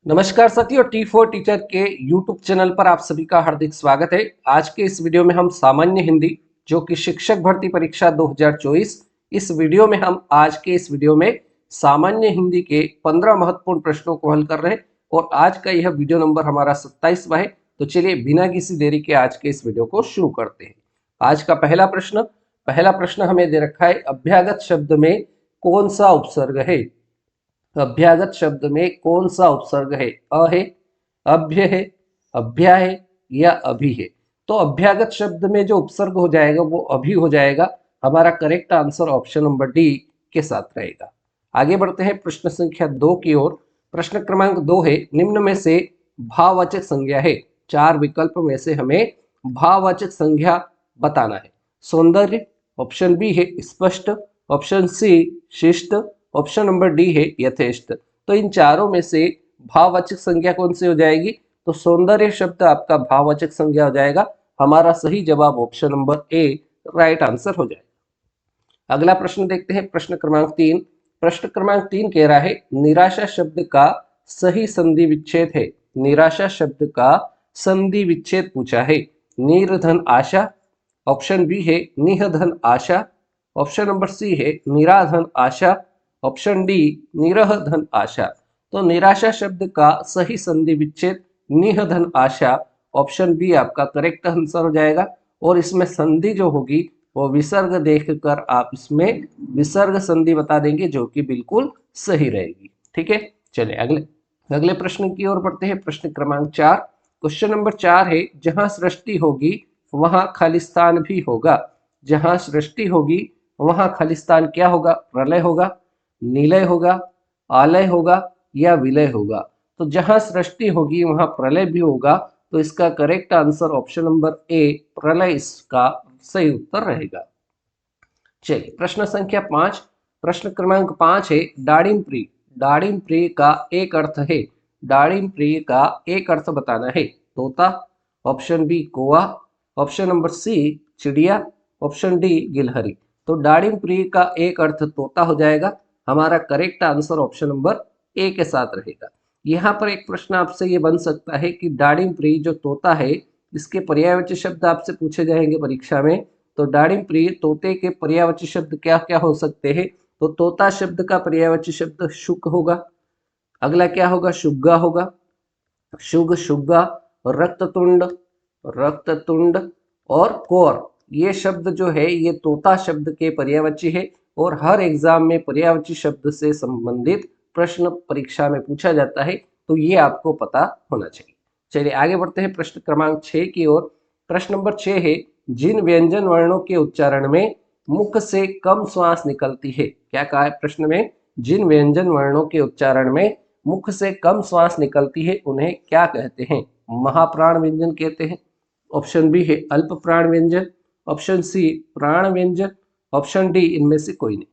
नमस्कार साथियों, T4 teacher के YouTube चैनल पर आप सभी का हार्दिक स्वागत है। आज के इस वीडियो में हम सामान्य हिंदी जो कि शिक्षक भर्ती परीक्षा 2024, इस वीडियो में हम आज के इस वीडियो में सामान्य हिंदी के 15 महत्वपूर्ण प्रश्नों को हल कर रहे हैं और आज का यह वीडियो नंबर हमारा 27वां है। तो चलिए बिना किसी देरी के आज के इस वीडियो को शुरू करते हैं। आज का पहला प्रश्न हमें दे रखा है, अभ्यागत शब्द में कौन सा उपसर्ग है। अभ्यागत शब्द में कौन सा उपसर्ग है? अ है, अभ्य है, अभ्या है या अभि है? तो अभ्यागत शब्द में जो उपसर्ग हो जाएगा वो अभि हो जाएगा। हमारा correct answer option number D के साथ रहेगा। आगे बढ़ते हैं प्रश्न संख्या 2 की ओर। प्रश्न क्रमांक 2 है, निम्न में से भाववाचक संज्ञा है। 4 विकल्प में से हमें भाववाचक संज्ञा बताना है। सौंदर्य, ऑप्शन बी है स्पष्ट, ऑप्शन सी शिष्ट, ऑप्शन नंबर डी है यथेष्ट। तो इन चारों में से भाववाचक संज्ञा कौन सी हो जाएगी? तो सौंदर्य शब्द आपका भाववाचक संज्ञा हो जाएगा। हमारा सही जवाब option number A right answer हो जाएगा। अगला प्रश्न देखते हैं, प्रश्न क्रमांक 3। प्रश्न क्रमांक 3 कह रहा है, निराशा शब्द का सही संधि विच्छेद है। निराशा शब्द का संधि विच्छेद पूछा है। निर्धन आशा, ऑप्शन बी है निहधन आशा, ऑप्शन नंबर सी है निराधन आशा, ऑप्शन डी निरह धन आशा। तो निराशा शब्द का सही संधि विच्छेद निहधन आशा, ऑप्शन बी आपका करेक्ट आंसर हो जाएगा। और इसमें संधि जो होगी वो विसर्ग देखकर आप इसमें विसर्ग संधि बता देंगे, जो कि बिल्कुल सही रहेगी। ठीक है, चलिए अगले प्रश्न की ओर बढ़ते हैं। प्रश्न क्रमांक 4। क्वेश्चन नंबर 4 है, जहां सृष्टि होगी वहां खालिस्तान भी होगा। जहां सृष्टि होगी वहां खालिस्तान क्या होगा? प्रलय होगा, निलय होगा, आलय होगा या विलय होगा? तो जहां सृष्टि होगी वहां प्रलय भी होगा। तो इसका correct answer option number A प्रलय इसका सही उत्तर रहेगा। चलिए प्रश्न संख्या 5। प्रश्न क्रमांक 5 है, दाड़िम प्रिय। दाड़िम प्रिय का एक अर्थ है। दाड़िम प्रिय का एक अर्थ बताना है। तोता, ऑप्शन बी कौवा, ऑप्शन नंबर सी चिड़िया, ऑप्शन डी गिलहरी। तो दाड़िम प्रिय का एक अर्थ तोता हो जाएगा। हमारा correct answer option number A के साथ रहेगा। यहाँ पर एक प्रश्न आपसे ये बन सकता है कि दाड़िम प्रिय जो तोता है, इसके पर्यायवाची शब्द आपसे पूछे जाएंगे परीक्षा में। तो दाड़िम प्रिय तोते के पर्यायवाची शब्द क्या क्या हो सकते हैं? तो तोता शब्द का पर्यायवाची शब्द शुक होगा। अगला क्या होगा? शुग्गा होगा, शुग शुग्गा, रक्ततुंड रक्ततुंड और कौर। ये शब्द जो है ये तोता शब्द के पर्यायवाची है और हर एग्जाम में पर्यायवाची शब्द से संबंधित प्रश्न परीक्षा में पूछा जाता है, तो ये आपको पता होना चाहिए। चलिए आगे बढ़ते हैं प्रश्न क्रमांक 6 की ओर। प्रश्न नंबर 6 है, जिन व्यंजन वर्णों के उच्चारण में मुख से कम श्वास निकलती है। क्या कहा है प्रश्न में? जिन व्यंजन वर्णों के उच्चारण में मुख से कम श्वास निकलती है उन्हें क्या कहते हैं? महाप्राण व्यंजन कहते हैं, ऑप्शन बी है अल्प प्राण व्यंजन, ऑप्शन सी प्राण व्यंजन, ऑप्शन डी इनमें से कोई नहीं।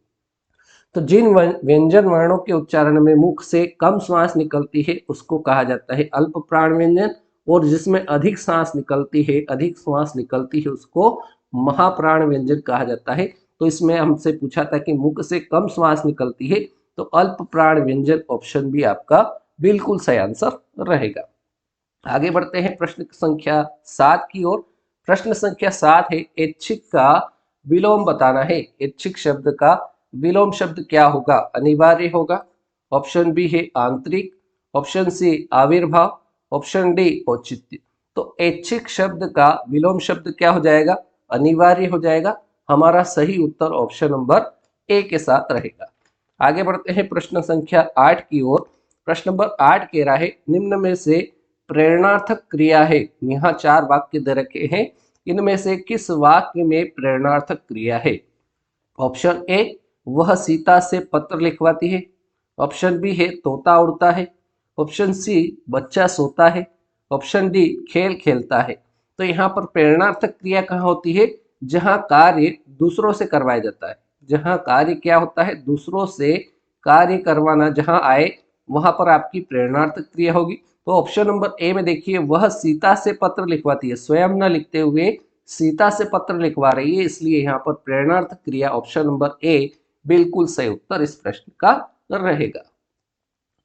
तो जिन व्यंजन वर्णों के उच्चारण में मुख से कम श्वास निकलती है उसको कहा जाता है अल्प प्राण व्यंजन, और जिसमें अधिक सांस निकलती है, अधिक श्वास निकलती है, उसको महाप्राण व्यंजन कहा जाता है। तो इसमें हमसे पूछा था कि मुख से कम श्वास निकलती है, तो अल्प प्राण व्यंजन ऑप्शन बी आपका बिल्कुल सही आंसर रहेगा। आगे बढ़ते हैं प्रश्न संख्या 7 की ओर। प्रश्न संख्या 7 है, ऐच्छिक का विलोम बताना है। ऐच्छिक शब्द का विलोम शब्द क्या होगा? अनिवार्य होगा, ऑप्शन बी है आंतरिक, ऑप्शन सी आविर्भाव, ऑप्शन डी औचित्य। तो ऐच्छिक शब्द का विलोम शब्द क्या हो जाएगा? अनिवार्य हो जाएगा। हमारा सही उत्तर ऑप्शन नंबर ए के साथ रहेगा। आगे बढ़ते हैं प्रश्न संख्या 8 की ओर। प्रश्न नंबर 8 कह रहा है, निम्न में से प्रेरणार्थक क्रिया है। यहाँ 4 वाक्य दे रखे हैं, इनमें से किस वाक्य में प्रेरणार्थक क्रिया है? ऑप्शन ए, वह सीता से पत्र लिखवाती है, ऑप्शन बी है तोता उड़ता है, ऑप्शन सी बच्चा सोता है, ऑप्शन डी खेल खेलता है। तो यहाँ पर प्रेरणार्थक क्रिया कहाँ होती है? जहाँ कार्य दूसरों से करवाया जाता है। जहाँ कार्य क्या होता है? दूसरों से कार्य करवाना जहाँ आए वहां पर आपकी प्रेरणार्थक क्रिया होगी। तो ऑप्शन नंबर ए में देखिए, वह सीता से पत्र लिखवाती है, स्वयं न लिखते हुए सीता से पत्र लिखवा रही है, इसलिए यहाँ पर प्रेरणार्थक क्रिया ऑप्शन नंबर ए बिल्कुल सही उत्तर इस प्रश्न का रहेगा।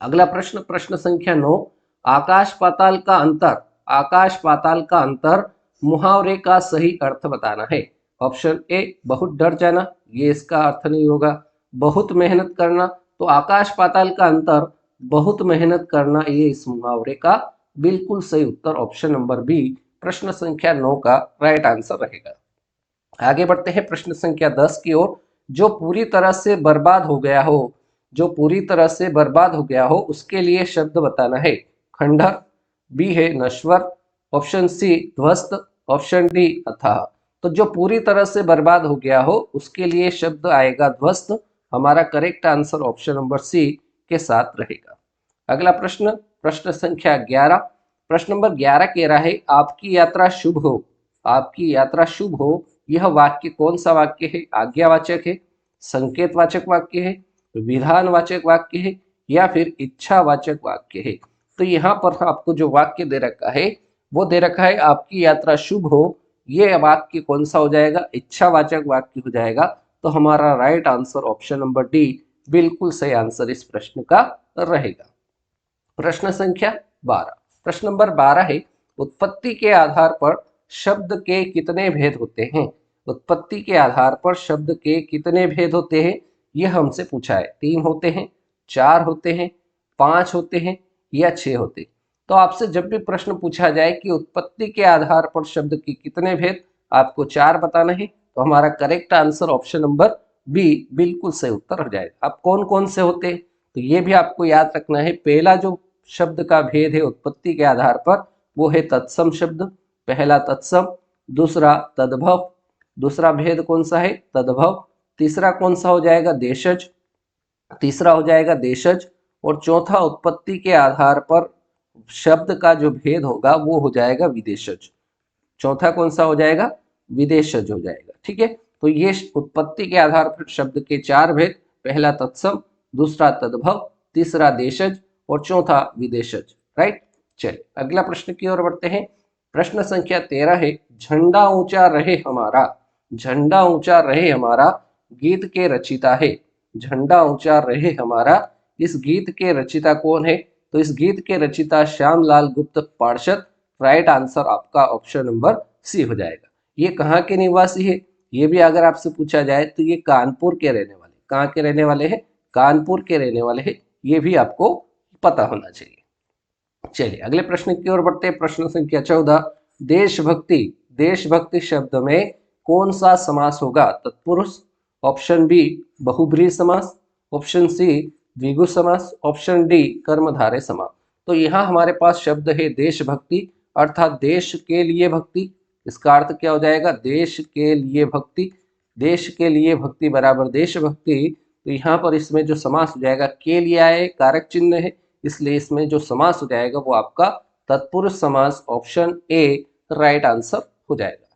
अगला प्रश्न, प्रश्न संख्या 9। आकाश पाताल का अंतर, आकाश पाताल का अंतर मुहावरे का सही अर्थ बताना है। ऑप्शन ए बहुत डर जाना, ये इसका अर्थ नहीं होगा। बहुत मेहनत करना, तो आकाश पाताल का अंतर बहुत मेहनत करना, ये इस मुहावरे का बिल्कुल सही उत्तर ऑप्शन नंबर बी प्रश्न संख्या 9 का राइट आंसर रहेगा। आगे बढ़ते हैं प्रश्न संख्या 10 की ओर। जो पूरी तरह से बर्बाद हो गया हो, जो पूरी तरह से बर्बाद हो गया हो उसके लिए शब्द बताना है। खंडहर, बी है नश्वर, ऑप्शन सी ध्वस्त, ऑप्शन डी अथाह। तो जो पूरी तरह से बर्बाद हो गया हो उसके लिए शब्द आएगा ध्वस्त। हमारा correct answer option number C के साथ रहेगा। अगला प्रश्न, प्रश्न संख्या 11। प्रश्न नंबर 11 कह रहा है आपकी यात्रा शुभ हो, आपकी यात्रा शुभ हो, यह वाक्य कौन सा वाक्य है? आज्ञावाचक है, संकेतवाचक वाक्य है, विधानवाचक वाक्य है या फिर इच्छावाचक वाक्य है? तो यहाँ पर आपको जो वाक्य दे रखा है वो दे रखा है आपकी यात्रा शुभ हो, ये वाक्य कौन सा हो जाएगा? इच्छावाचक वाक्य हो जाएगा। तो हमारा right answer option number D बिल्कुल सही आंसर इस प्रश्न का रहेगा। प्रश्न संख्या 12। प्रश्न नंबर 12 है उत्पत्ति के आधार पर शब्द के कितने भेद होते हैं? उत्पत्ति के आधार पर शब्द के कितने भेद होते हैं यह हमसे पूछा है। 3 होते हैं, 4 होते हैं, 5 होते हैं या 6 होते हैं? तो आपसे जब भी प्रश्न पूछा जाए कि उत्पत्ति के आधार पर शब्द के कितने भेद, आपको 4 बताना है। तो हमारा correct answer option number B बिल्कुल सही उत्तर हो जाएगा। अब कौन कौन से होते हैं तो ये भी आपको याद रखना है। पहला जो शब्द का भेद है उत्पत्ति के आधार पर वो है तत्सम शब्द, पहला तत्सम, दूसरा तद्भव, दूसरा भेद कौन सा है? तद्भव, तीसरा कौन सा हो जाएगा? देशज, तीसरा हो जाएगा देशज, और चौथा उत्पत्ति के आधार पर शब्द का जो भेद होगा वो हो जाएगा विदेशज। चौथा कौन सा हो जाएगा? विदेशज हो जाएगा। ठीक है, तो ये उत्पत्ति के आधार पर शब्द के 4 भेद, पहला तत्सम, दूसरा तद्भव, तीसरा देशज और चौथा विदेशज। राइट, चलिए अगला प्रश्न की ओर बढ़ते हैं। प्रश्न संख्या 13 है झंडा ऊंचा रहे हमारा, झंडा ऊंचा रहे हमारा गीत के रचिता है। झंडा ऊंचा रहे हमारा, इस गीत के रचिता कौन है? तो इस गीत के रचिता श्यामलाल गुप्त पार्षद। राइट आंसर आपका ऑप्शन नंबर सी हो जाएगा। ये कहाँ के निवासी है? ये भी अगर आपसे पूछा जाए तो ये कानपुर के रहने वाले, कहाँ के रहने वाले हैं? कानपुर के रहने वाले हैं। ये भी आपको पता होना चाहिए। चलिए अगले प्रश्न की ओर बढ़ते हैं। प्रश्न संख्या 14, देशभक्ति, देशभक्ति शब्द में कौन सा समास होगा? तत्पुरुष, ऑप्शन बी बहुब्रीहि समास, ऑप्शन सी द्विगु समास, ऑप्शन डी कर्मधारय समास। तो यहाँ हमारे पास शब्द है देशभक्ति, अर्थात देश के लिए भक्ति। इसका अर्थ क्या हो जाएगा? देश के लिए भक्ति, देश के लिए भक्ति बराबर देशभक्ति। तो यहाँ पर इसमें जो समास हो जाएगा, के लिए आए कारक चिन्ह है, इसलिए इसमें जो समास हो जाएगा वो आपका तत्पुरुष समास, ऑप्शन ए राइट आंसर हो जाएगा।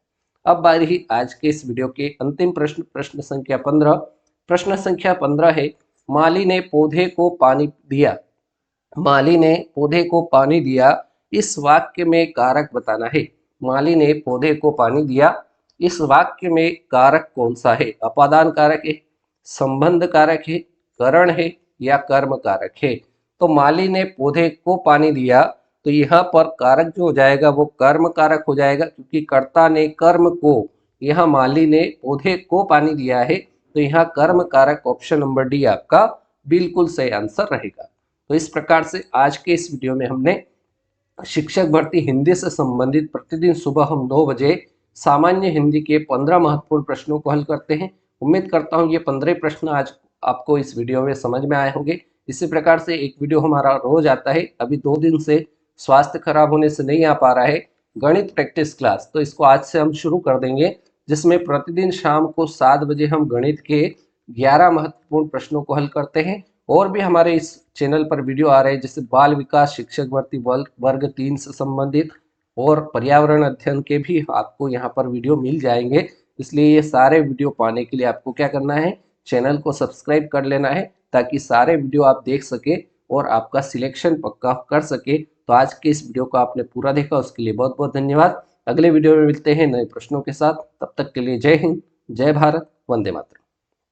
अब बारी ही आज के इस वीडियो के अंतिम प्रश्न, प्रश्न संख्या 15। प्रश्न संख्या 15 है माली ने पौधे को पानी दिया, माली ने पौधे को पानी दिया, इस वाक्य में कारक बताना है। माली ने पौधे को पानी दिया, इस वाक्य में कारक कौन सा है? अपादान कारक है, संबंध कारक है, करण है या कर्म कारक है? तो माली ने पौधे को पानी दिया, तो यहाँ पर कारक जो हो जाएगा वो कर्म कारक हो जाएगा, क्योंकि कर्ता ने कर्म को, यहाँ माली ने पौधे को पानी दिया है, तो यहाँ कर्म कारक ऑप्शन नंबर डी आपका बिल्कुल सही आंसर रहेगा। तो इस प्रकार से आज के इस वीडियो में हमने शिक्षक भर्ती हिंदी से संबंधित प्रतिदिन सुबह हम 9 बजे सामान्य हिंदी के 15 महत्वपूर्ण प्रश्नों को हल करते हैं। उम्मीद करता हूँ ये 15 प्रश्न आज आपको इस वीडियो में समझ में आए होंगे। इसी प्रकार से एक वीडियो हमारा रोज आता है। अभी 2 दिन से स्वास्थ्य खराब होने से नहीं आ पा रहा है गणित प्रैक्टिस क्लास, तो इसको आज से हम शुरू कर देंगे, जिसमें प्रतिदिन शाम को 7 बजे हम गणित के 11 महत्वपूर्ण प्रश्नों को हल करते हैं। और भी हमारे इस चैनल पर वीडियो आ रहे हैं, जैसे बाल विकास, शिक्षक भर्ती वर्ग 3 से संबंधित और पर्यावरण अध्ययन के भी आपको यहाँ पर वीडियो मिल जाएंगे। इसलिए ये सारे वीडियो पाने के लिए आपको क्या करना है? चैनल को सब्सक्राइब कर लेना है, ताकि सारे वीडियो आप देख सके और आपका सिलेक्शन पक्का कर सके। तो आज के इस वीडियो को आपने पूरा देखा, उसके लिए बहुत बहुत धन्यवाद। अगले वीडियो में मिलते हैं नए प्रश्नों के साथ। तब तक के लिए जय हिंद, जय भारत, वंदे मातरम।